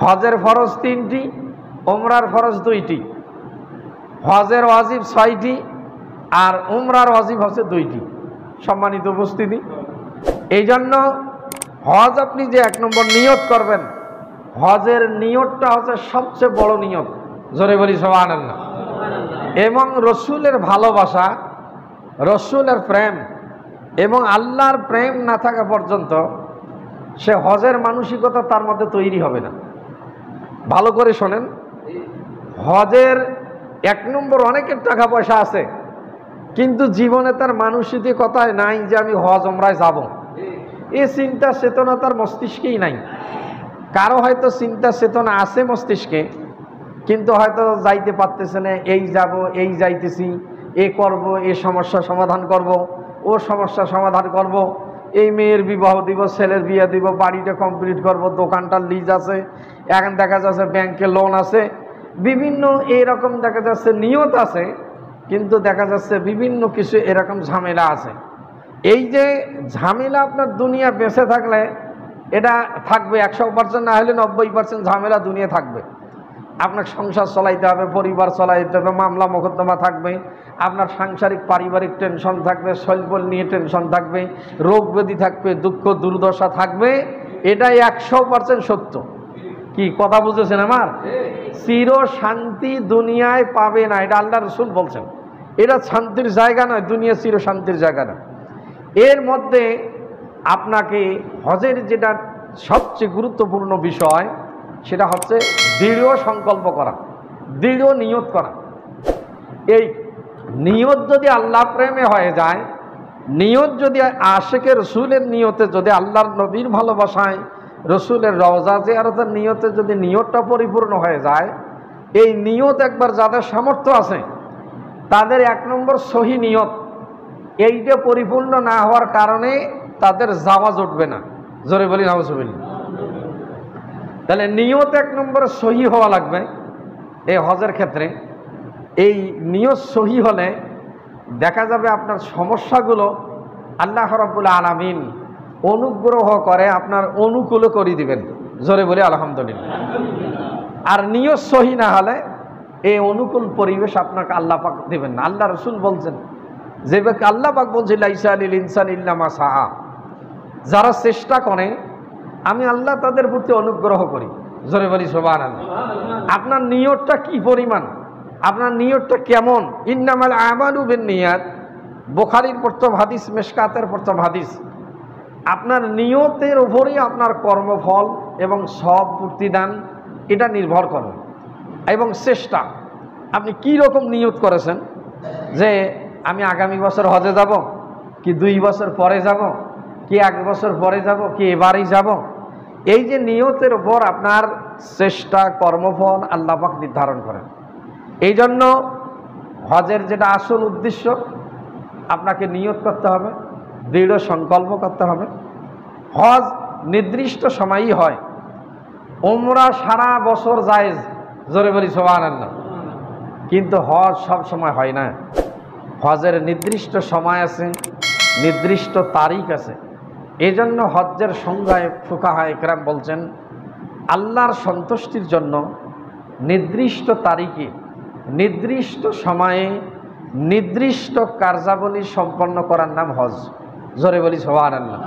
হজের ফরজ 3টি, উমরার ফরজ 2টি। হজের ওয়াজিব 6টি আর উমরার ওয়াজিব হচ্ছে 2টি। সম্মানিত উপস্থিতি, এই জন্য হজ আপনি যে 1 নম্বর নিয়ত করবেন, হজের নিয়তটা হচ্ছে সবচেয়ে বড় নিয়ত। জোরে বলি সুবহানাল্লাহ। এবং রসুলের ভালোবাসা, রসুলের প্রেম এবং আল্লাহর প্রেম না থাকা পর্যন্ত সে হজের মানসিকতা তার মধ্যে তৈরি হবে না। ভালো করে শোনেন, হজের 1 নম্বর অনেকের টাকা পয়সা আছে, কিন্তু জীবনে তার মানসিকতায় নাই যে আমি হজ উমরায় যাব। এই চিন্তা চেতনা তার মস্তিষ্কেই নাই। কারো হয়তো চিন্তা চেতনা আছে মস্তিষ্কে, কিন্তু হয়তো যাইতে পারতেছে না। এই যাব, এই যাইতেছি, এ করব, এ সমস্যা সমাধান করব, ও সমস্যা সমাধান করব, এই মেয়ের বিবাহ দিব, ছেলের বিয়ে দিব, বাড়িটা কমপ্লিট করব, দোকানটার লিজ আছে, এখন দেখা যাচ্ছে ব্যাংকে লোন আছে, বিভিন্ন এইরকম দেখা যাচ্ছে নিয়ত আছে, কিন্তু দেখা যাচ্ছে বিভিন্ন কিছু এরকম ঝামেলা আছে। এই যে ঝামেলা আপনার দুনিয়া বেঁচে থাকলে এটা থাকবে, 100% না হলে 90% ঝামেলা দুনিয়া থাকবে। আপনার সংসার চলাইতে হবে, পরিবার চলাইতে হবে, মামলা মোকদ্দমা থাকবে, আপনার সাংসারিক পারিবারিক টেনশন থাকবে, শৈলবল নিয়ে টেনশন থাকবে, রোগ ব্যাধি থাকবে, দুঃখ দুর্দশা থাকবে। এটাই 100% সত্য। কি কথা বুঝেছেন আমার? চির শান্তি দুনিয়ায় পাবে না, এটা আল্লাহ রসুল বলছেন। এটা শান্তির জায়গা নয়, দুনিয়া চির শান্তির জায়গা না। এর মধ্যে আপনাকে হজের যেটা সবচেয়ে গুরুত্বপূর্ণ বিষয়, সেটা হচ্ছে দৃঢ় সংকল্প করা, দৃঢ় নিয়ত করা। এই নিয়ত যদি আল্লাহ প্রেমে হয়ে যায়, নিয়ত যদি আশিকে রসুলের নিয়তে, যদি আল্লাহর নবীর ভালোবাসায়, রসুলের রওজা জিয়ারতের নিয়তে যদি নিয়তটা পরিপূর্ণ হয়ে যায়, এই নিয়ত একবার যাদের সামর্থ্য আছে তাদের 1 নম্বর সহি নিয়ত, এইটা পরিপূর্ণ না হওয়ার কারণে তাদের জাওয়াজ উঠবে না। জোরে বলি নাউজুবিল্লাহ। তাহলে নিয়ত 1 নম্বরে সহি হওয়া লাগবে এই হজের ক্ষেত্রে। এই নিয়ত সহি হলে দেখা যাবে আপনার সমস্যাগুলো আল্লাহ রাব্বুল আলামিন অনুগ্রহ করে আপনার অনুকূলে করে দিবেন। জোরে বলি আলহামদুলিল্লাহ। আর নিয়ত সহি না হলে এই অনুকূল পরিবেশ আপনাকে আল্লাহ পাক দিবেন না। আল্লাহ রসুল বলছেন, যে ব্যক্তি, আল্লাহ পাক বলছে লাইসা লিল ইনসানি ইল্লা মা সাআ, যারা চেষ্টা করে আমি আল্লাহ তাদের প্রতি অনুগ্রহ করি। জোরে বলি সুবহানাল্লাহ। আপনার নিয়তটা কি পরিমাণ, আপনার নিয়তটা কেমন? ইন্নামাল আমালু বিন্নিয়াত, বুখারীর প্রথম হাদিস, মিশকাতের প্রথম হাদিস। আপনার নিয়তের উপরেই আপনার কর্মফল এবং সব প্রতিদান এটা নির্ভর করে। এবং চেষ্টা, আপনি কি রকম নিয়ত করেছেন, যে আমি আগামী বছর হজে যাব, কি 2 বছর পরে যাব, কি 1 বছর পরে যাব, কি এবারেই যাব। এই যে নিয়তের উপর আপনার চেষ্টা, কর্মফল আল্লাহ পাক নির্ধারণ করেন। এই জন্য হজের যেটা আসল উদ্দেশ্য, আপনাকে নিয়ত করতে হবে, দৃঢ় সংকল্প করতে হবে। হজ নির্দিষ্ট সময়ই হয়, উমরা সারা বছর জায়েজ। জোরে বলি সুবহানাল্লাহ। কিন্তু হজ সব সময় হয় না। হজের নির্দিষ্ট সময় আছে, নির্দিষ্ট তারিখ আছে। এই জন্য হজ্জের সংজ্ঞায় ফুকাহা ইকরাম বলছেন, আল্লাহর সন্তুষ্টির জন্য নির্দিষ্ট তারিখে, নির্দিষ্ট সময়ে, নির্দিষ্ট কার্যাবলী সম্পন্ন করার নাম হজ। জোরে বলি সুবহানাল্লাহ।